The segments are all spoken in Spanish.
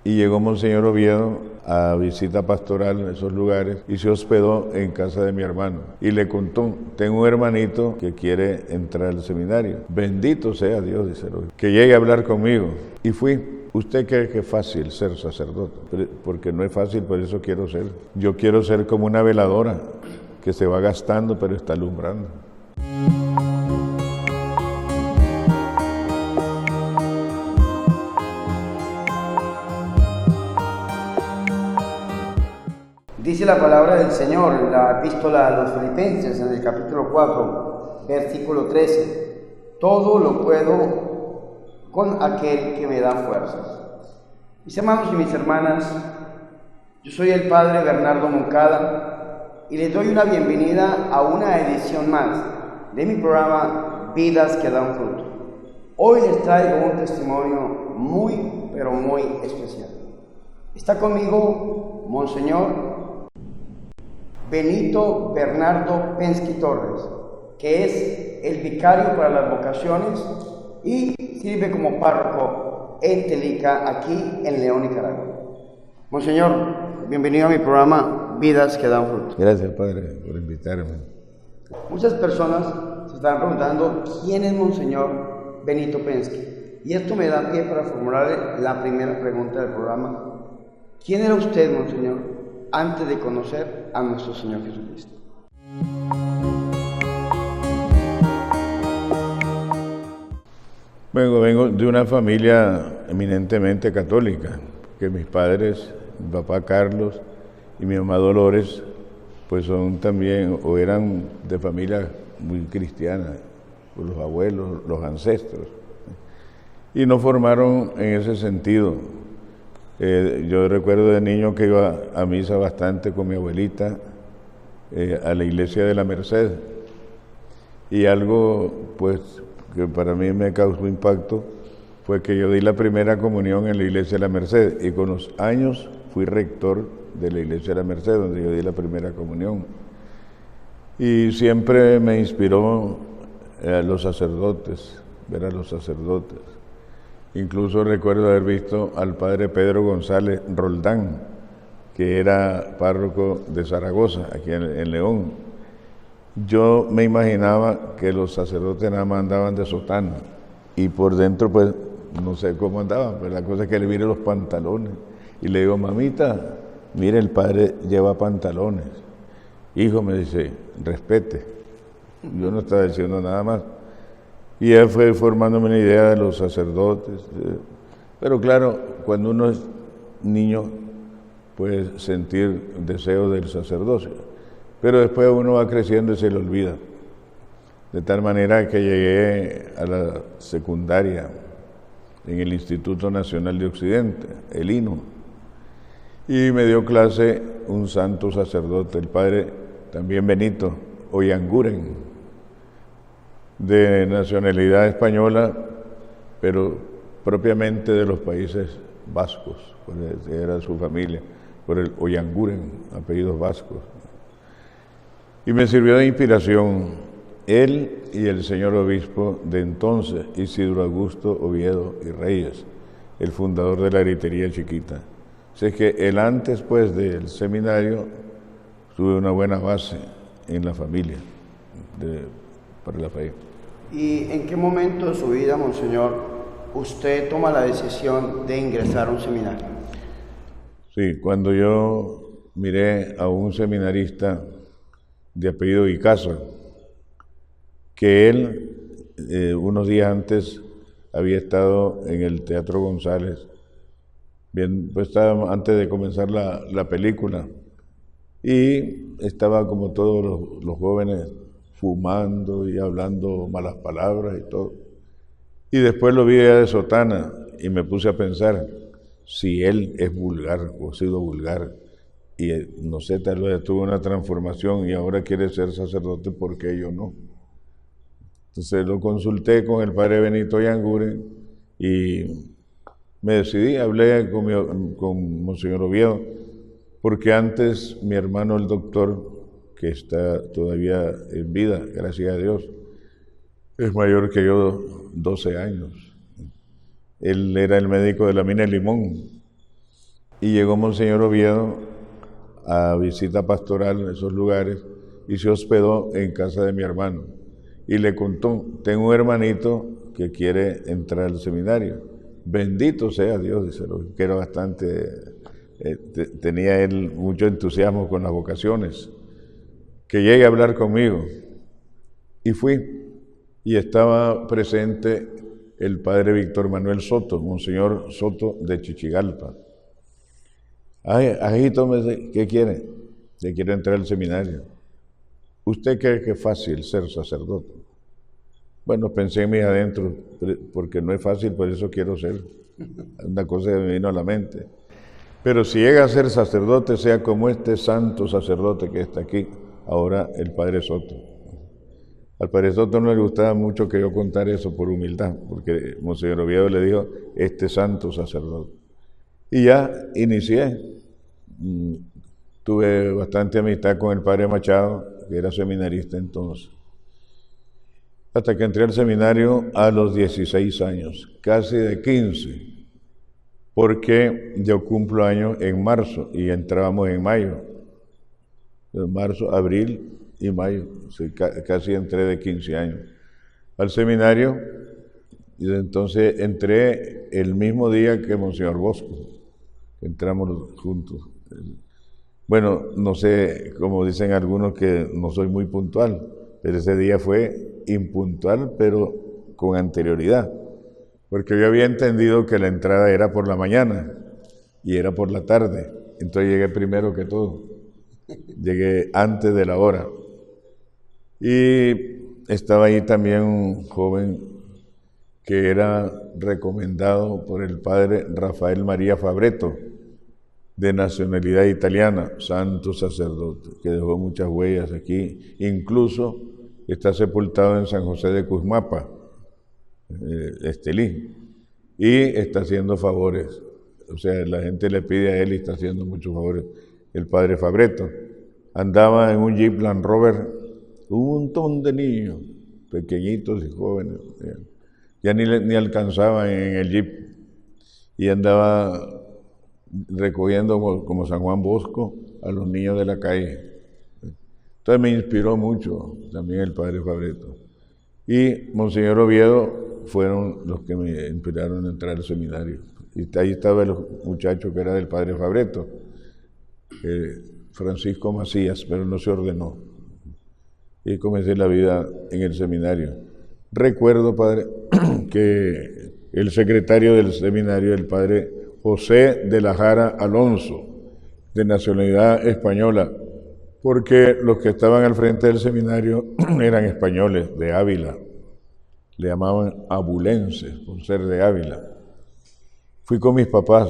Y llegó Monseñor Oviedo a visita pastoral en esos lugares y se hospedó en casa de mi hermano. Y le contó, tengo un hermanito que quiere entrar al seminario. Bendito sea Dios, dice el obispo, que llegue a hablar conmigo. Y fui. ¿Usted cree que es fácil ser sacerdote? Porque no es fácil, por eso quiero ser. Yo quiero ser como una veladora que se va gastando, pero está alumbrando. Dice la palabra del Señor en la epístola a los Filipenses, en el capítulo 4, versículo 13. Todo lo puedo con aquel que me da fuerzas. Mis hermanos y mis hermanas, yo soy el Padre Bernardo Moncada y les doy una bienvenida a una edición más de mi programa Vidas que dan fruto. Hoy les traigo un testimonio muy, pero muy especial. Está conmigo Monseñor Benito Bernardo Pensky Torres, que es el vicario para las vocaciones y sirve como párroco en Telica, aquí en León, Nicaragua. Monseñor, bienvenido a mi programa Vidas que dan fruto. Gracias, Padre, por invitarme. Muchas personas se están preguntando quién es Monseñor Benito Pensky, y esto me da pie para formularle la primera pregunta del programa. ¿Quién era usted, Monseñor, antes de conocer a nuestro Señor Jesucristo? Vengo de una familia eminentemente católica, que mis padres, mi papá Carlos y mi mamá Dolores, pues son también, o eran de familia muy cristiana, por los abuelos, los ancestros, y nos formaron en ese sentido. Yo recuerdo de niño que iba a misa bastante con mi abuelita, a la iglesia de la Merced, y algo pues que para mí me causó impacto fue que yo di la primera comunión en la iglesia de la Merced, y con los años fui rector de la iglesia de la Merced, donde yo di la primera comunión. Y siempre me inspiró a los sacerdotes, ver a los sacerdotes. Incluso recuerdo haber visto al padre Pedro González Roldán, que era párroco de Zaragoza, aquí en León. Yo me imaginaba que los sacerdotes nada más andaban de sotana, y por dentro pues no sé cómo andaban, pero la cosa es que le mire los pantalones, y le digo, mamita, mire, el padre lleva pantalones. Hijo, me dice, respete. Yo no estaba diciendo nada más. Y él fue formándome una idea de los sacerdotes. Pero claro, cuando uno es niño, puede sentir deseo del sacerdocio. Pero después uno va creciendo y se le olvida. De tal manera que llegué a la secundaria en el Instituto Nacional de Occidente, el INO. Y me dio clase un santo sacerdote, el padre también Benito Oyanguren, de nacionalidad española, pero propiamente de los Países Vascos, era su familia, por el Oyanguren, apellidos vascos. Y me sirvió de inspiración él y el señor obispo de entonces, Isidro Augusto Oviedo y Reyes, el fundador de la Gritería Chiquita. Así que él antes pues del seminario tuve una buena base en la familia para la fe. ¿Y en qué momento de su vida, Monseñor, usted toma la decisión de ingresar a un seminario? Sí, cuando yo miré a un seminarista de apellido Icaza, que él unos días antes había estado en el Teatro González, bien, pues estaba antes de comenzar la película, y estaba como todos los jóvenes fumando y hablando malas palabras y todo. Y después lo vi allá de sotana y me puse a pensar, si él es vulgar o ha sido vulgar, y no sé, tal vez tuvo una transformación y ahora quiere ser sacerdote, ¿por qué yo no? Entonces lo consulté con el padre Benito Oyanguren y me decidí, hablé con Monseñor Oviedo, porque antes mi hermano el doctor, que está todavía en vida, gracias a Dios, es mayor que yo 12 años. Él era el médico de la mina de Limón. y llegó Monseñor Oviedo a visita pastoral en esos lugares y se hospedó en casa de mi hermano. Y le contó, tengo un hermanito que quiere entrar al seminario. Bendito sea Dios, dice, que era bastante, tenía él mucho entusiasmo con las vocaciones. Que llegue a hablar conmigo. Y fui, y estaba presente el padre Víctor Manuel Soto, Monseñor Soto de Chichigalpa. Ay, ajito, me dice, ¿qué quiere? Le quiero entrar al seminario. ¿Usted cree que es fácil ser sacerdote? Bueno, pensé en mí adentro, porque no es fácil, por eso quiero ser. Una cosa que me vino a la mente. Pero si llega a ser sacerdote, sea como este santo sacerdote que está aquí, ahora el padre Soto. Al padre Soto no le gustaba mucho que yo contara eso por humildad, porque Monseñor Oviedo le dijo, este santo sacerdote. Y ya inicié. Tuve bastante amistad con el padre Machado, que era seminarista entonces. Hasta que entré al seminario a los 16 años, casi de 15, porque yo cumplo años en marzo y entrábamos en mayo. En marzo, abril y mayo, casi entré de 15 años al seminario, y entonces entré el mismo día que Monseñor Bosco, entramos juntos. Bueno, no sé, como dicen algunos que no soy muy puntual, pero ese día fue impuntual, pero con anterioridad, porque yo había entendido que la entrada era por la mañana y era por la tarde, entonces llegué primero que todo, llegué antes de la hora. Y estaba ahí también un joven que era recomendado por el padre Rafael María Fabretto, de nacionalidad italiana, santo sacerdote, que dejó muchas huellas aquí, incluso está sepultado en San José de Cuzmapa, Estelí, y está haciendo favores. O sea, la gente le pide a él y está haciendo muchos favores. El padre Fabretto andaba en un Jeep Land Rover, un montón de niños, pequeñitos y jóvenes, ya ni alcanzaban en el Jeep, y andaba recogiendo como San Juan Bosco a los niños de la calle. Entonces me inspiró mucho también el padre Fabretto. Y Monseñor Oviedo fueron los que me inspiraron a entrar al seminario. Y ahí estaba el muchacho que era del padre Fabretto, Francisco Macías, pero no se ordenó. Y comencé la vida en el seminario. Recuerdo, padre, que el secretario del seminario, el padre José de la Jara Alonso, de nacionalidad española, porque los que estaban al frente del seminario eran españoles, de Ávila. Le llamaban abulenses, por ser de Ávila. Fui con mis papás,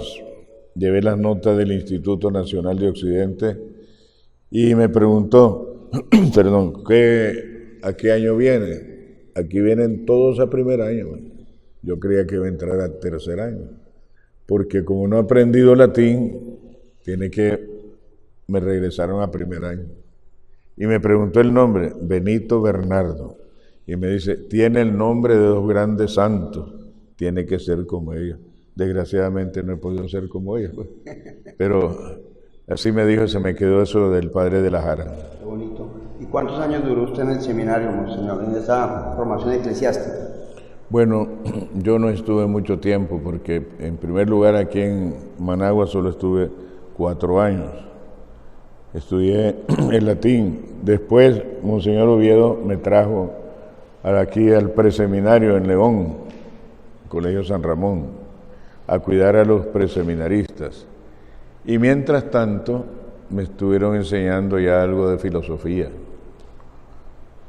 llevé las notas del Instituto Nacional de Occidente y me preguntó, perdón, ¿a qué año viene? Aquí vienen todos a primer año. Yo creía que iba a entrar a tercer año, porque como no he aprendido latín, me regresaron a primer año. Y me preguntó el nombre, Benito Bernardo. Y me dice, tiene el nombre de dos grandes santos, tiene que ser como ellos. Desgraciadamente no he podido ser como ellos, pues. Pero así me dijo, se me quedó eso del padre de la Jara. Qué bonito. ¿Y cuántos años duró usted en el seminario, monseñor, en esa formación eclesiástica? Bueno, yo no estuve mucho tiempo porque en primer lugar aquí en Managua solo estuve 4 años. Estudié el latín. Después Monseñor Oviedo me trajo aquí al preseminario en León, Colegio San Ramón, a cuidar a los preseminaristas. Y mientras tanto me estuvieron enseñando ya algo de filosofía.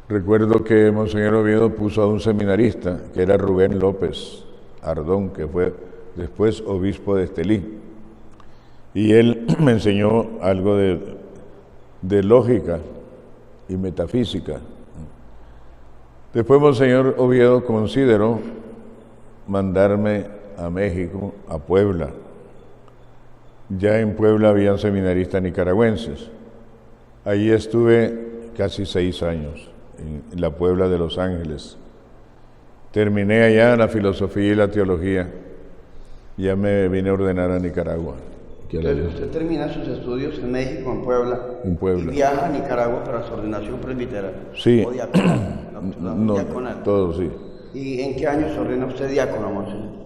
Recuerdo que Monseñor Oviedo puso a un seminarista, que era Rubén López Ardón, que fue después obispo de Estelí. Y él me enseñó algo de lógica y metafísica. Después Monseñor Oviedo consideró mandarme a México, a Puebla. Ya en Puebla habían seminaristas nicaragüenses. Allí estuve casi 6 años, en la Puebla de Los Ángeles. Terminé allá la filosofía y la teología. Ya me vine a ordenar a Nicaragua, que a la Entonces usted termina sus estudios en México, en Puebla. En Puebla. Y viaja a Nicaragua para su ordenación presbiteral. Sí. O diaconal. No, diaconal. todo sí. ¿Y en qué año se ordena usted diácono, monseñor?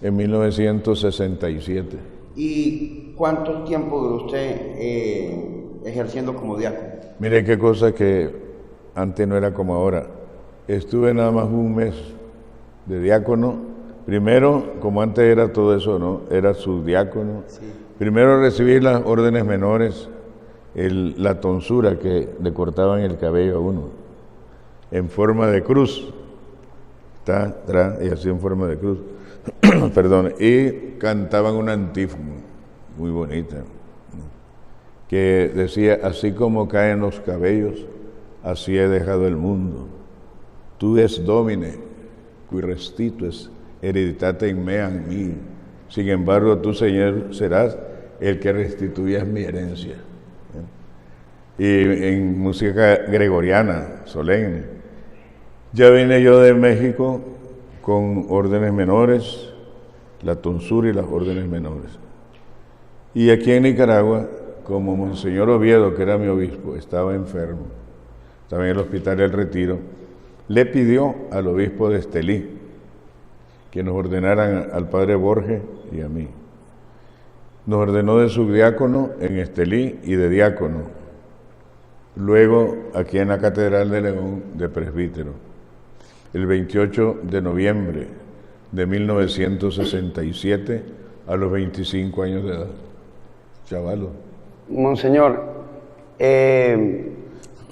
En 1967. ¿Y cuánto tiempo duró usted ejerciendo como diácono? Mire qué cosa que antes no era como ahora. Estuve nada más un mes de diácono. Primero, como antes era todo eso, ¿no? Era subdiácono. Sí. Primero recibí las órdenes menores, la tonsura que le cortaban el cabello a uno, en forma de cruz. Y así en forma de cruz. Perdón. Y cantaban una antífona muy bonita, que decía: así como caen los cabellos, así he dejado el mundo. Tu es Domine, qui restitues hereditatem meam mi. Sin embargo, tú, Señor, serás el que restituyas mi herencia. Y en música gregoriana, solemne. Ya vine yo de México con órdenes menores, la tonsura y las órdenes menores. Y aquí en Nicaragua, como Monseñor Oviedo, que era mi obispo, estaba enfermo, estaba en el Hospital del Retiro, le pidió al obispo de Estelí que nos ordenaran al padre Borges y a mí. Nos ordenó de subdiácono en Estelí y de diácono. Luego, aquí en la Catedral de León, de presbítero. El 28 de noviembre de 1967, a los 25 años de edad. Chavalo. Monseñor,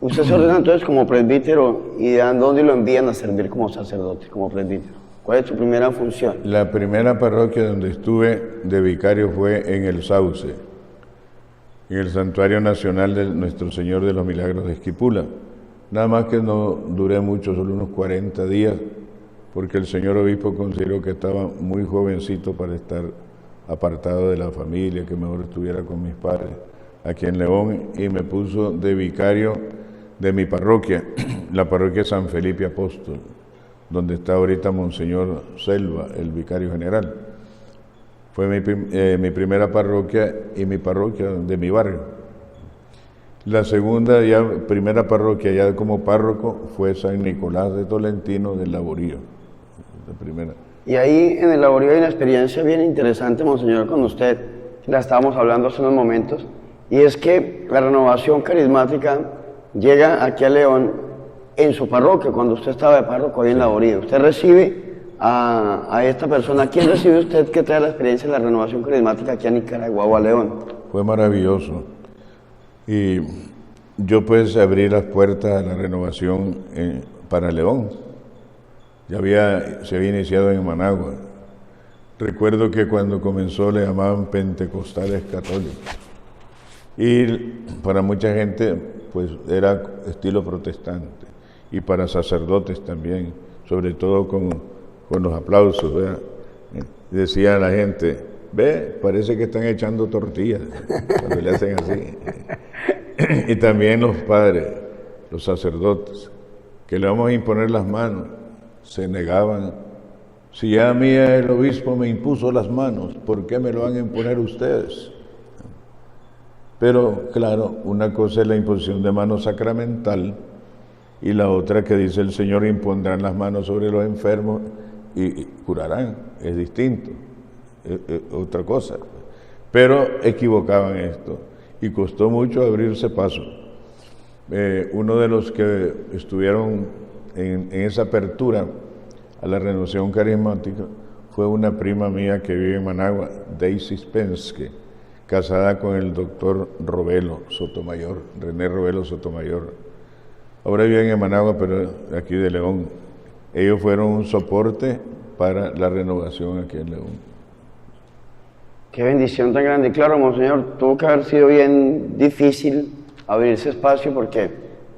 usted se ordena entonces como presbítero, ¿y de dónde lo envían a servir como sacerdote, como presbítero? ¿Cuál es su primera función? La primera parroquia donde estuve de vicario fue en El Sauce, en el Santuario Nacional de Nuestro Señor de los Milagros de Esquipula. Nada más que no duré mucho, solo unos 40 días, porque el señor obispo consideró que estaba muy jovencito para estar apartado de la familia, que mejor estuviera con mis padres aquí en León, y me puso de vicario de mi parroquia, la parroquia San Felipe Apóstol, donde está ahorita Monseñor Selva, el vicario general. Fue mi primera parroquia y mi parroquia de mi barrio. La segunda, primera parroquia ya como párroco, fue San Nicolás de Tolentino del Laborío, la primera. Y ahí en el Laborío hay una experiencia bien interesante, Monseñor, con usted, la estábamos hablando hace unos momentos, y es que la renovación carismática llega aquí a León en su parroquia, cuando usted estaba de párroco ahí en Laborío. Usted recibe a esta persona. ¿Quién recibe usted que trae la experiencia de la renovación carismática aquí a Nicaragua o a León? Fue maravilloso. Y yo pues abrí las puertas a la renovación para León. Se había iniciado en Managua. Recuerdo que cuando comenzó le llamaban pentecostales católicos. Y para mucha gente pues era estilo protestante. Y para sacerdotes también, sobre todo con los aplausos, ¿verdad? Decía la gente: ve, parece que están echando tortillas cuando le hacen así. Y también los padres, los sacerdotes, que le vamos a imponer las manos, se negaban. Si ya a mí el obispo me impuso las manos, ¿por qué me lo van a imponer ustedes? Pero claro, una cosa es la imposición de manos sacramental y la otra que dice el Señor: impondrán las manos sobre los enfermos y curarán. Es distinto, otra cosa. Pero equivocaban esto y costó mucho abrirse paso. Uno de los que estuvieron en esa apertura a la renovación carismática fue una prima mía que vive en Managua, Daisy Penske, casada con el doctor Robelo Sotomayor, René Robelo Sotomayor. Ahora viven en Managua, pero aquí de León. Ellos fueron un soporte para la renovación aquí en León. Qué bendición tan grande. Claro, Monseñor, tuvo que haber sido bien difícil abrirse espacio porque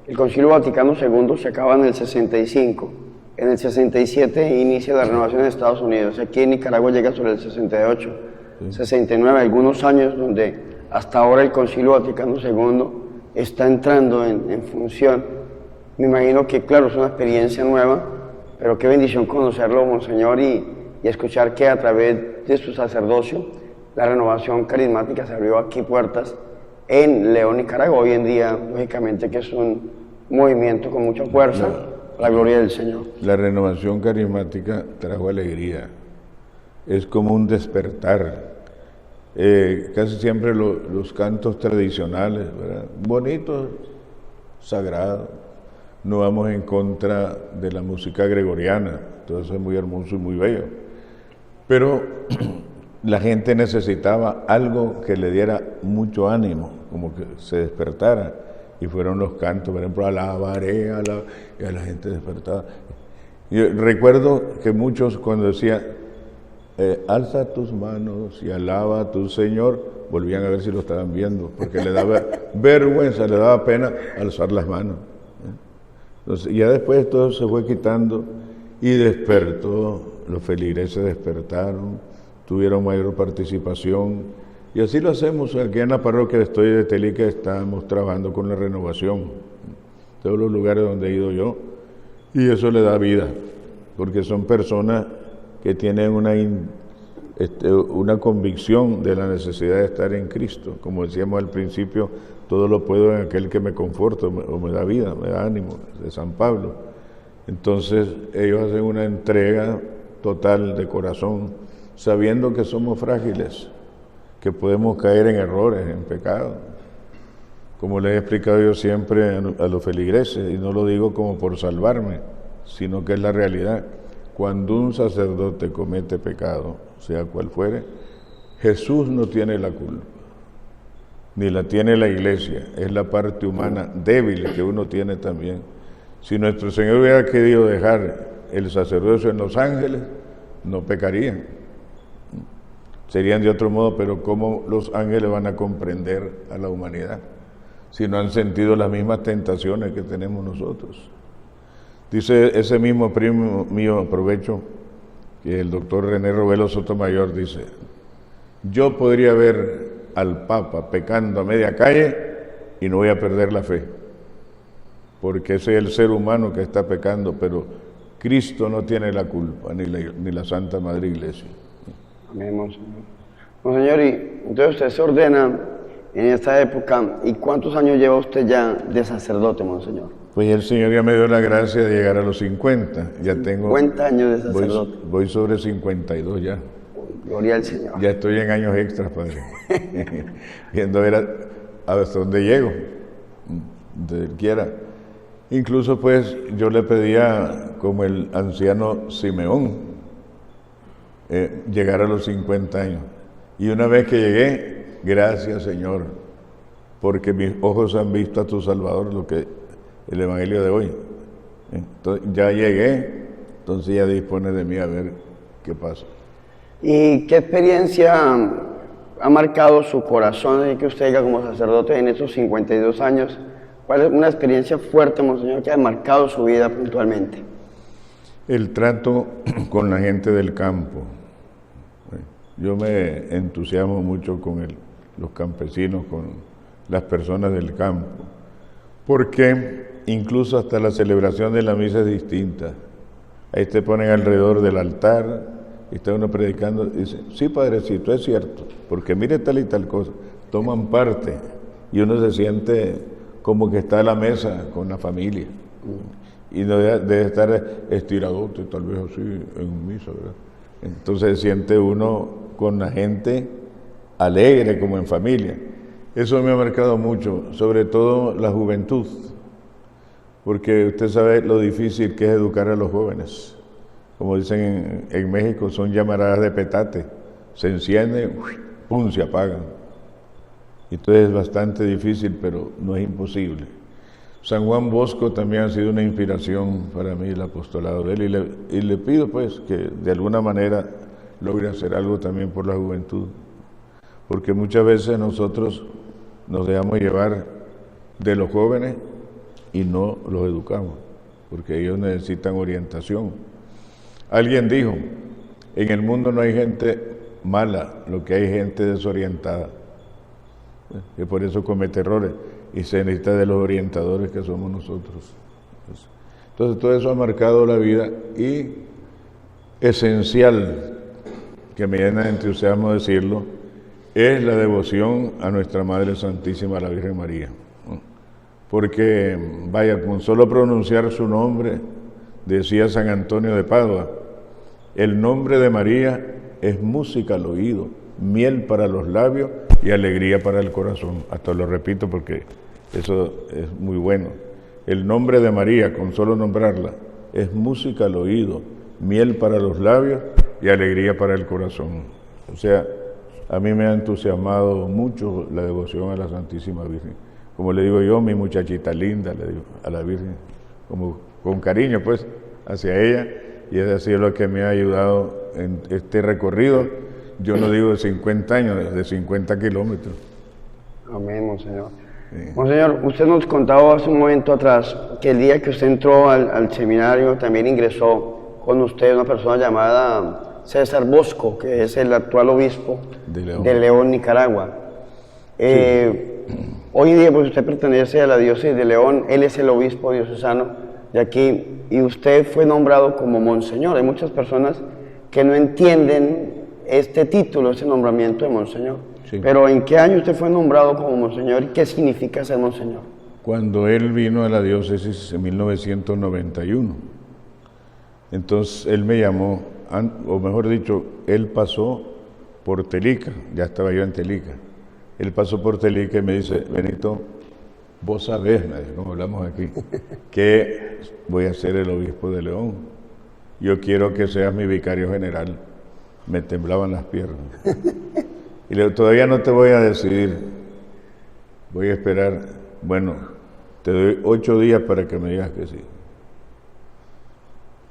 el Concilio Vaticano II se acaba en el 65. En el 67 inicia la renovación en Estados Unidos. Aquí en Nicaragua llega sobre el 68, sí. 69, algunos años donde hasta ahora el Concilio Vaticano II está entrando en función. Me imagino que, claro, es una experiencia nueva, pero qué bendición conocerlo, Monseñor, y escuchar que a través de su sacerdocio la renovación carismática se abrió aquí puertas en León, Nicaragua. Hoy en día, lógicamente, que es un movimiento con mucha fuerza, la gloria del Señor. La renovación carismática trajo alegría, es como un despertar. Casi siempre los cantos tradicionales, ¿verdad? Bonitos, sagrados. No vamos en contra de la música gregoriana, todo eso es muy hermoso y muy bello. Pero la gente necesitaba algo que le diera mucho ánimo, como que se despertara. Y fueron los cantos, por ejemplo, alabaré, y a la gente despertaba. Yo recuerdo que muchos cuando decían, alza tus manos y alaba a tu Señor, volvían a ver si lo estaban viendo, porque le daba vergüenza, le daba pena alzar las manos. Entonces, ya después todo se fue quitando y despertó, los feligreses despertaron, tuvieron mayor participación, y así lo hacemos aquí en la parroquia de Estoy de Telí, que estamos trabajando con la renovación, todos los lugares donde he ido yo, y eso le da vida, porque son personas que tienen una convicción de la necesidad de estar en Cristo. Como decíamos al principio, todo lo puedo en aquel que me conforta o me da vida, me da ánimo, de San Pablo. Entonces ellos hacen una entrega total de corazón, sabiendo que somos frágiles, que podemos caer en errores, en pecados. Como les he explicado yo siempre a los feligreses, y no lo digo como por salvarme, sino que es la realidad. Cuando un sacerdote comete pecado, sea cual fuere, Jesús no tiene la culpa, ni la tiene la Iglesia, es la parte humana débil que uno tiene también. Si nuestro Señor hubiera querido dejar el sacerdocio en los ángeles, no pecarían. Serían de otro modo, pero ¿cómo los ángeles van a comprender a la humanidad si no han sentido las mismas tentaciones que tenemos nosotros? Dice ese mismo primo mío, aprovecho, que el doctor René Robelo Sotomayor dice, yo podría ver al Papa pecando a media calle y no voy a perder la fe, porque ese es el ser humano que está pecando, pero Cristo no tiene la culpa, ni la Santa Madre Iglesia. Amén, Monseñor. Monseñor, y entonces usted se ordena en esta época, ¿y cuántos años lleva usted ya de sacerdote, Monseñor? Pues el Señor ya me dio la gracia de llegar a los 50. Ya tengo 50 años de sacerdote. Voy sobre 52 ya. Gloria al Señor. Ya estoy en años extras, Padre. Viendo a ver hasta dónde llego, donde Él quiera. Incluso pues yo le pedía, como el anciano Simeón, llegar a los 50 años. Y una vez que llegué, gracias Señor, porque mis ojos han visto a tu Salvador, lo que el Evangelio de hoy. Entonces, ya llegué, entonces ya dispone de mí a ver qué pasa. ¿Y qué experiencia ha marcado su corazón de que usted llega como sacerdote en estos 52 años? ¿Cuál es una experiencia fuerte, Monseñor, que ha marcado su vida puntualmente? El trato con la gente del campo. Yo me entusiasmo mucho con los campesinos, con las personas del campo, porque incluso hasta la celebración de la misa es distinta. Ahí te ponen alrededor del altar y está uno predicando y dice, sí, padrecito, es cierto, porque mire tal y tal cosa. Toman parte y uno se siente como que está a la mesa con la familia y no debe estar estiradote, tal vez así en misa, ¿verdad? Entonces se siente uno con la gente alegre como en familia. Eso me ha marcado mucho, sobre todo la juventud, porque usted sabe lo difícil que es educar a los jóvenes. Como dicen en México, son llamaradas de petate, se encienden, ¡pum!, se apagan. Entonces es bastante difícil, pero no es imposible. San Juan Bosco también ha sido una inspiración para mí, el apostolado de él, y le pido pues que de alguna manera logre hacer algo también por la juventud, porque muchas veces nosotros nos dejamos llevar de los jóvenes y no los educamos, porque ellos necesitan orientación. Alguien dijo, en el mundo no hay gente mala, lo que hay es gente desorientada, que por eso comete errores, y se necesita de los orientadores que somos nosotros. Entonces todo eso ha marcado la vida, y esencial, que me llena de entusiasmo decirlo, es la devoción a nuestra Madre Santísima, la Virgen María. Porque, vaya, con solo pronunciar su nombre, decía San Antonio de Padua, el nombre de María es música al oído, miel para los labios y alegría para el corazón. Hasta lo repito porque eso es muy bueno. El nombre de María, con solo nombrarla, es música al oído, miel para los labios y alegría para el corazón. O sea, a mí me ha entusiasmado mucho la devoción a la Santísima Virgen. Como le digo yo, mi muchachita linda, le digo a la Virgen, como con cariño pues hacia ella, y es así lo que me ha ayudado en este recorrido, yo no digo de 50 años, de 50 kilómetros. Amén, Monseñor. Sí. Monseñor, usted nos contaba hace un momento atrás que el día que usted entró al seminario también ingresó con usted una persona llamada César Bosco, que es el actual obispo de León, Nicaragua. Sí. Hoy en día pues usted pertenece a la diócesis de León, él es el obispo diocesano de aquí y usted fue nombrado como Monseñor. Hay muchas personas que no entienden este título, este nombramiento de Monseñor. Sí. Pero ¿en qué año usted fue nombrado como Monseñor y qué significa ser Monseñor? Cuando él vino a la diócesis en 1991. Entonces él me llamó, o mejor dicho, él pasó por Telica, ya estaba yo en Telica. Él pasó por Telica y me dice, Benito, vos sabés, como hablamos aquí, que voy a ser el obispo de León. Yo quiero que seas mi vicario general. Me temblaban las piernas. Y le digo, todavía no te voy a decidir. Voy a esperar, bueno, te doy 8 días para que me digas que sí.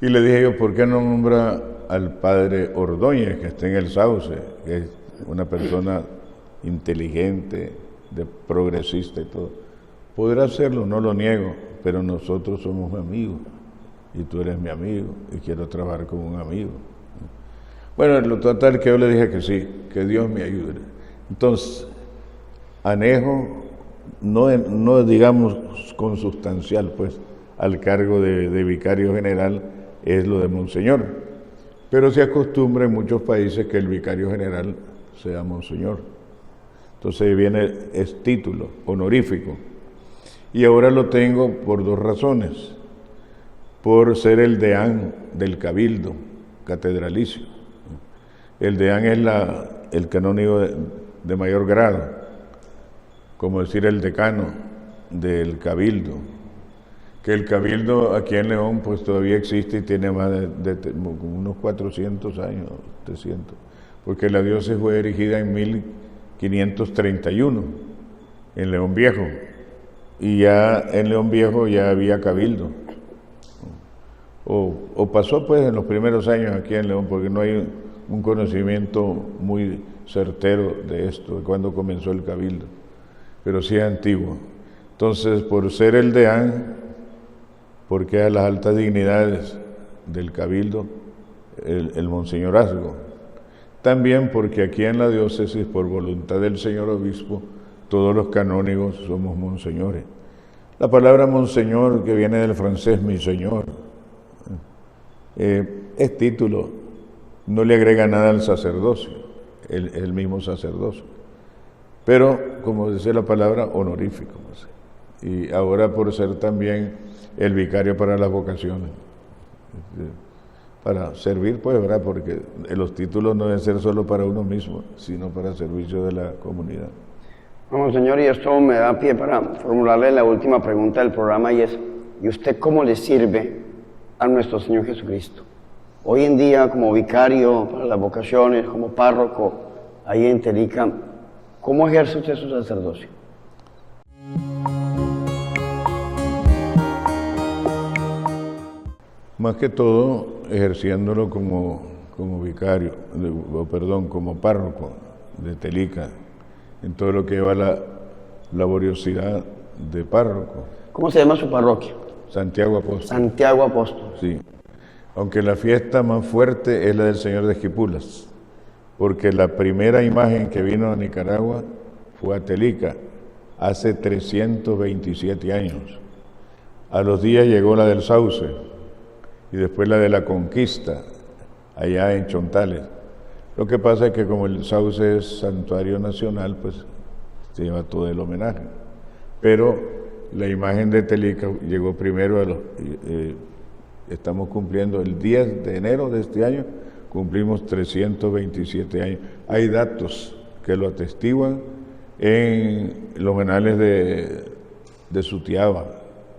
Y le dije yo, ¿por qué no nombra al padre Ordóñez, que está en el Sauce, que es una persona inteligente, progresista y todo? Podrá hacerlo, no lo niego, pero nosotros somos amigos y tú eres mi amigo y quiero trabajar como un amigo. Bueno, lo total que yo le dije que sí, que Dios me ayude. Entonces, anejo, no digamos consustancial, pues, al cargo de vicario general es lo de Monseñor, pero se acostumbra en muchos países que el vicario general sea Monseñor. Entonces viene, es título honorífico. Y ahora lo tengo por 2 razones. Por ser el deán del cabildo catedralicio. El deán es el canónigo de mayor grado, como decir el decano del cabildo. Que el cabildo aquí en León pues todavía existe y tiene más de unos 400 años, 300. Porque la diócesis fue erigida en 1531, en León Viejo. Y ya en León Viejo ya había cabildo. O pasó pues en los primeros años aquí en León, porque no hay un conocimiento muy certero de esto, de cuándo comenzó el cabildo, pero sí es antiguo. Entonces, por ser el deán, porque a las altas dignidades del cabildo, el monseñorazgo. También porque aquí en la diócesis, por voluntad del señor obispo, todos los canónigos somos monseñores. La palabra monseñor, que viene del francés mi señor, es título, no le agrega nada al sacerdocio, el mismo sacerdocio. Pero, como dice la palabra, honorífico. Y ahora por ser también el vicario para las vocaciones, para servir, pues, ¿verdad? Porque los títulos no deben ser solo para uno mismo, sino para servicio de la comunidad. Vamos, señor, y esto me da pie para formularle la última pregunta del programa, y es, ¿y usted cómo le sirve a nuestro Señor Jesucristo? Hoy en día, como vicario para las vocaciones, como párroco, ahí en Telica, ¿cómo ejerce usted su sacerdocio? Más que todo, ejerciéndolo como vicario, como párroco de Telica, en todo lo que lleva la laboriosidad de párroco. ¿Cómo se llama su parroquia? Santiago Apóstol. Santiago Apóstol. Sí. Aunque la fiesta más fuerte es la del Señor de Esquipulas, porque la primera imagen que vino a Nicaragua fue a Telica, hace 327 años. A los días llegó la del Sauce, y después la de la Conquista, allá en Chontales. Lo que pasa es que como el Sauce es santuario nacional, pues se lleva todo el homenaje. Pero la imagen de Telica llegó primero estamos cumpliendo el 10 de enero de este año, cumplimos 327 años. Hay datos que lo atestiguan en los homenajes de Sutiaba,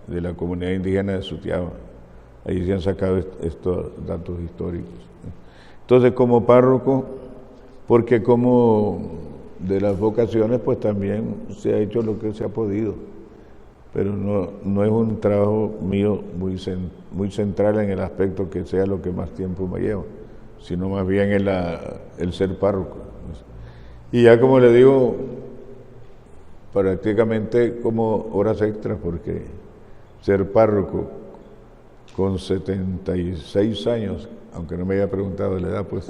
de la comunidad indígena de Sutiaba. Ahí se han sacado estos datos históricos. Entonces, como párroco, porque como de las vocaciones, pues también se ha hecho lo que se ha podido, pero no es un trabajo mío muy central en el aspecto que sea lo que más tiempo me lleva, sino más bien el ser párroco. Y ya como le digo, prácticamente como horas extras, porque ser párroco con 76 años, aunque no me haya preguntado la edad, pues,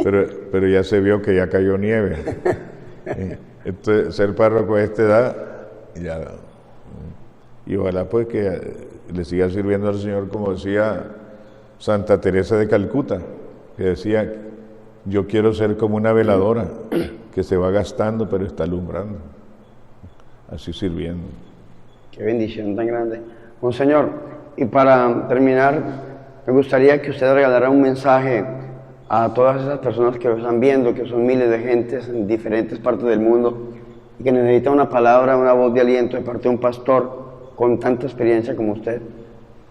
pero ya se vio que ya cayó nieve. Entonces, ser párroco a esta edad, ya, y ojalá pues que le siga sirviendo al Señor, como decía Santa Teresa de Calcuta, que decía, yo quiero ser como una veladora que se va gastando pero está alumbrando, así sirviendo. Qué bendición tan grande. Monseñor, y para terminar, me gustaría que usted regalara un mensaje a todas esas personas que lo están viendo, que son miles de gentes en diferentes partes del mundo y que necesitan una palabra, una voz de aliento de parte de un pastor con tanta experiencia como usted.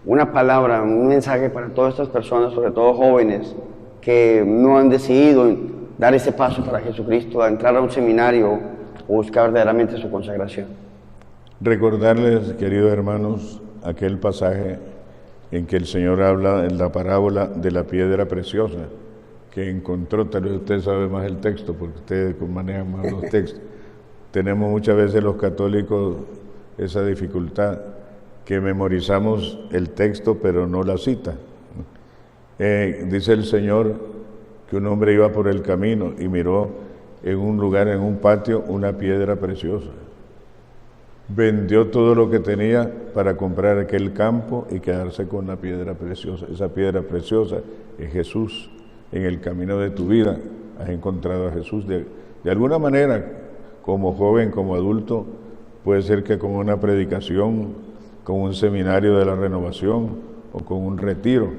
Una palabra, un mensaje para todas estas personas, sobre todo jóvenes, que no han decidido dar ese paso para Jesucristo, a entrar a un seminario o buscar verdaderamente su consagración. Recordarles, queridos hermanos, aquel pasaje en que el Señor habla en la parábola de la piedra preciosa que encontró. Tal vez usted sabe más el texto porque ustedes manejan más los textos. Tenemos muchas veces los católicos esa dificultad, que memorizamos el texto pero no la cita. Dice el Señor que un hombre iba por el camino y miró en un lugar, en un patio, una piedra preciosa. Vendió todo lo que tenía para comprar aquel campo y quedarse con la piedra preciosa. Esa piedra preciosa es Jesús. En el camino de tu vida has encontrado a Jesús. De alguna manera, como joven, como adulto, puede ser que con una predicación, con un seminario de la renovación o con un retiro,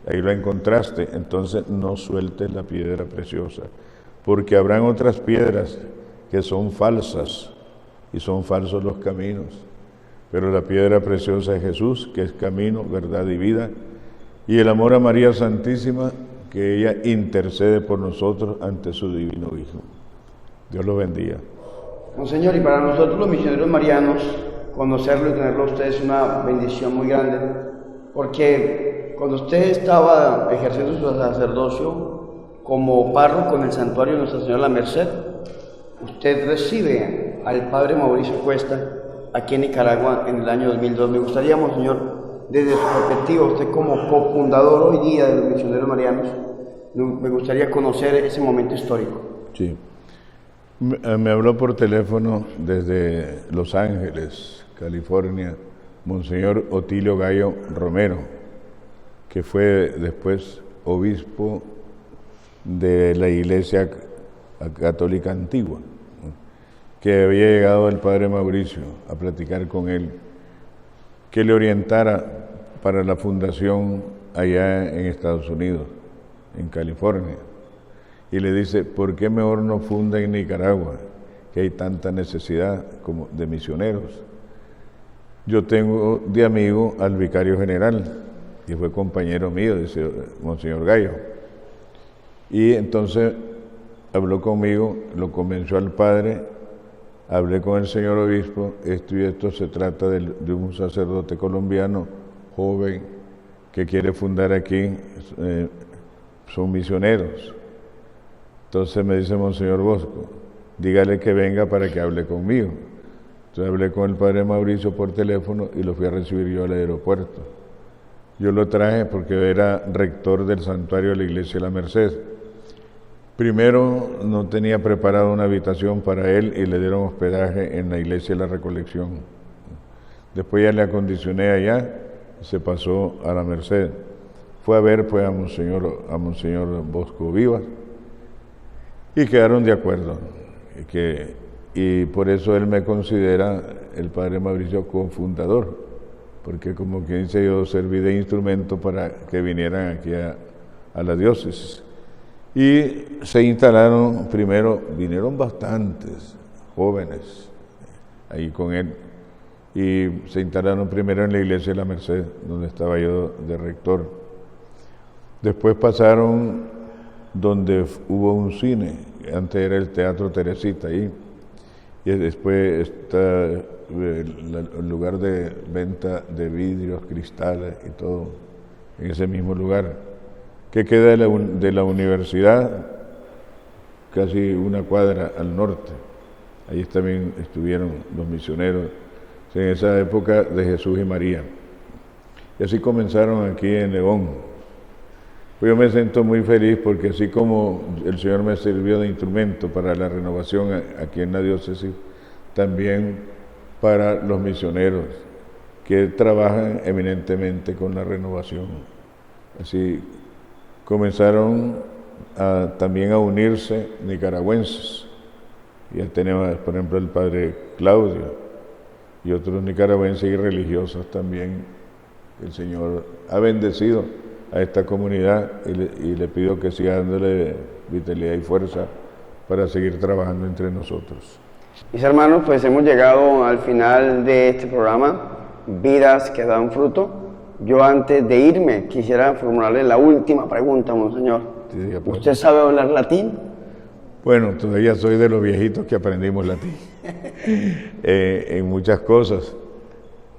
ahí lo encontraste. Entonces no sueltes la piedra preciosa, porque habrán otras piedras que son falsas y son falsos los caminos, pero la piedra preciosa es Jesús, que es camino, verdad y vida, y el amor a María Santísima, que ella intercede por nosotros ante su divino Hijo. Dios lo bendiga. Monseñor, y para nosotros los misioneros marianos, conocerlo y tenerlo a usted es una bendición muy grande, porque cuando usted estaba ejerciendo su sacerdocio como párroco en el santuario de Nuestra Señora de la Merced, usted recibe al Padre Mauricio Cuesta aquí en Nicaragua en el año 2002. Me gustaría, Monseñor, desde su perspectiva, usted como cofundador hoy día de los misioneros marianos, me gustaría conocer ese momento histórico. Sí. Me habló por teléfono desde Los Ángeles, California, Monseñor Otilio Gallo Romero, que fue después obispo de la Iglesia Católica Antigua, que había llegado el Padre Mauricio a platicar con él, que le orientara para la fundación allá en Estados Unidos, en California. Y le dice, ¿por qué mejor no funda en Nicaragua, que hay tanta necesidad como de misioneros? Yo tengo de amigo al vicario general, que fue compañero mío, dice Monseñor Gallo. Y entonces habló conmigo, lo convenció al padre, hablé con el señor obispo, esto y esto, se trata de un sacerdote colombiano, joven, que quiere fundar aquí, son misioneros. Entonces me dice Monseñor Bosco, dígale que venga para que hable conmigo. Entonces hablé con el padre Mauricio por teléfono y lo fui a recibir yo al aeropuerto. Yo lo traje porque era rector del santuario de la Iglesia de la Merced. Primero no tenía preparada una habitación para él y le dieron hospedaje en la Iglesia de la Recolección. Después ya le acondicioné allá y se pasó a la Merced. Fue a ver pues a Monseñor Bosco Vivas y quedaron de acuerdo. Y por eso él me considera el padre Mauricio cofundador, porque como quien dice, yo serví de instrumento para que vinieran aquí a la diócesis. Y se instalaron primero, vinieron bastantes jóvenes ahí con él, y se instalaron primero en la iglesia de la Merced, donde estaba yo de rector. Después pasaron donde hubo un cine, antes era el Teatro Teresita ahí, y después está el lugar de venta de vidrios, cristales y todo, en ese mismo lugar, que queda de la universidad, casi una cuadra al norte. Ahí también estuvieron los misioneros, en esa época de Jesús y María. Y así comenzaron aquí en León. Pues yo me siento muy feliz porque así como el Señor me sirvió de instrumento para la renovación aquí en la diócesis, también para los misioneros que trabajan eminentemente con la renovación. Así comenzaron también a unirse nicaragüenses. Ya tenemos, por ejemplo, el padre Claudio y otros nicaragüenses y religiosos también. El Señor ha bendecido a esta comunidad y le pido que siga dándole vitalidad y fuerza para seguir trabajando entre nosotros. Mis hermanos, pues hemos llegado al final de este programa, Vidas que dan fruto. Yo antes de irme quisiera formularle la última pregunta, monseñor. Sí, ¿usted sabe hablar latín? Bueno, todavía soy de los viejitos que aprendimos latín. En muchas cosas.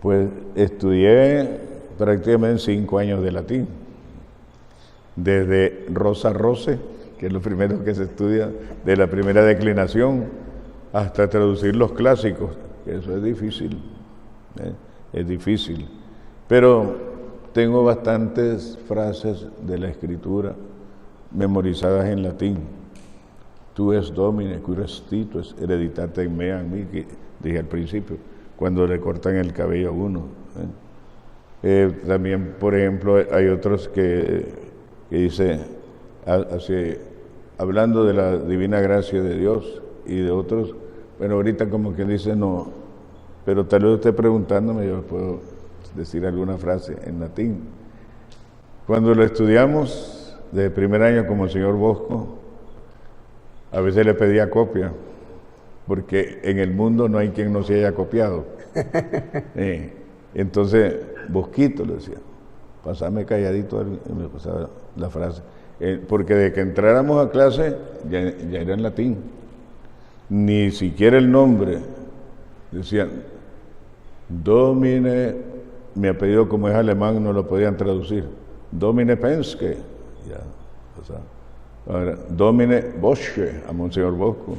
Pues estudié prácticamente 5 años de latín. Desde Rosa Rose, que es lo primero que se estudia, de la primera declinación, hasta traducir los clásicos. Eso es difícil. Es difícil. Pero tengo bastantes frases de la Escritura memorizadas en latín. Tu es Domine, qui restituo es hereditate mea en mí, que dije al principio, cuando le cortan el cabello a uno. También, por ejemplo, hay otros que dice, hablando de la divina gracia de Dios, y de otros, bueno, ahorita como que dice no, pero tal vez usted preguntándome, yo puedo decir alguna frase en latín. Cuando lo estudiamos de primer año como el señor Bosco, a veces le pedía copia, porque en el mundo no hay quien no se haya copiado. Entonces, Bosquito le decía, pasame calladito, y me pasaba la frase. Porque de que entráramos a clase, ya era en latín. Ni siquiera el nombre. Decían, Domine, mi apellido como es alemán no lo podían traducir. Domine Penske, ya, o sea, ahora, Domine Bosche, a Monseñor Bosco.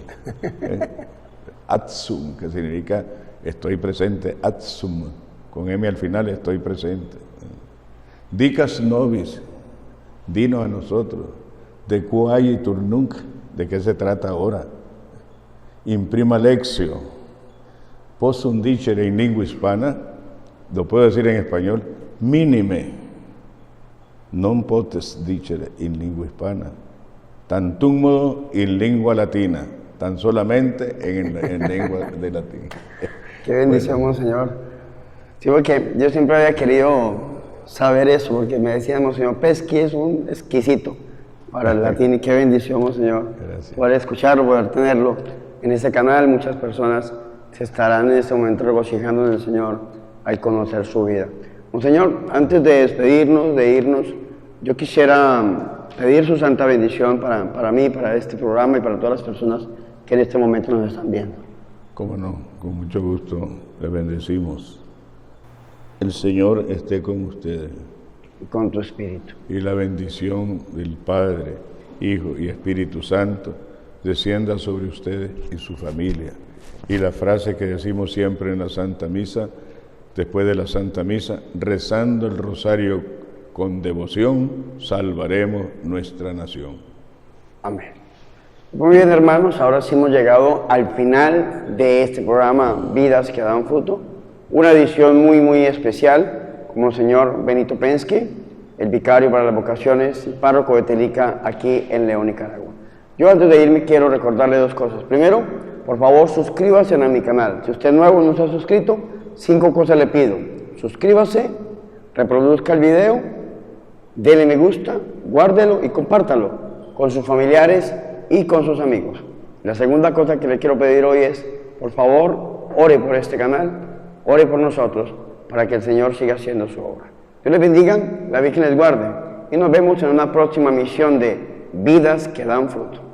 Atsum, que significa estoy presente, Atsum, con M al final, estoy presente. Dicas nobis, dinos a nosotros, de quaetur nunc, de qué se trata ahora. Imprima lexio, possum dicere in lingua hispana, lo puedo decir en español, minime, non potes dicere in lingua hispana, tantum modo in lingua latina, tan solamente en lengua de latín. Qué bendición, monseñor. Sí, porque yo siempre había querido saber eso, porque me decían, monseñor Pesqui es un exquisito para el latín, y qué bendición, monseñor. Gracias. Poder escucharlo, poder tenerlo en ese canal. Muchas personas se estarán en este momento regocijando en el Señor al conocer su vida. Monseñor, antes de despedirnos, de irnos, yo quisiera pedir su santa bendición para mí, para este programa y para todas las personas que en este momento nos están viendo. Cómo no, con mucho gusto le bendecimos. El Señor esté con ustedes. Y con tu espíritu. Y la bendición del Padre, Hijo y Espíritu Santo descienda sobre ustedes y su familia. Y la frase que decimos siempre en la Santa Misa, después de la Santa Misa, rezando el rosario con devoción, salvaremos nuestra nación. Amén. Muy bien, hermanos, ahora sí hemos llegado al final de este programa Vidas que dan fruto, una edición muy, muy especial con el señor Benito Penske, el vicario para las vocaciones y párroco de Telica aquí en León, Nicaragua. Yo antes de irme quiero recordarle dos cosas. Primero, por favor suscríbase a mi canal. Si usted es nuevo y no se ha suscrito, 5 cosas le pido. Suscríbase, reproduzca el video, dele me gusta, guárdelo y compártalo con sus familiares y con sus amigos. La segunda cosa que le quiero pedir hoy es, por favor, ore por este canal, ore por nosotros, para que el Señor siga haciendo su obra. Dios les bendiga, la Virgen les guarde y nos vemos en una próxima misión de Vidas que dan fruto.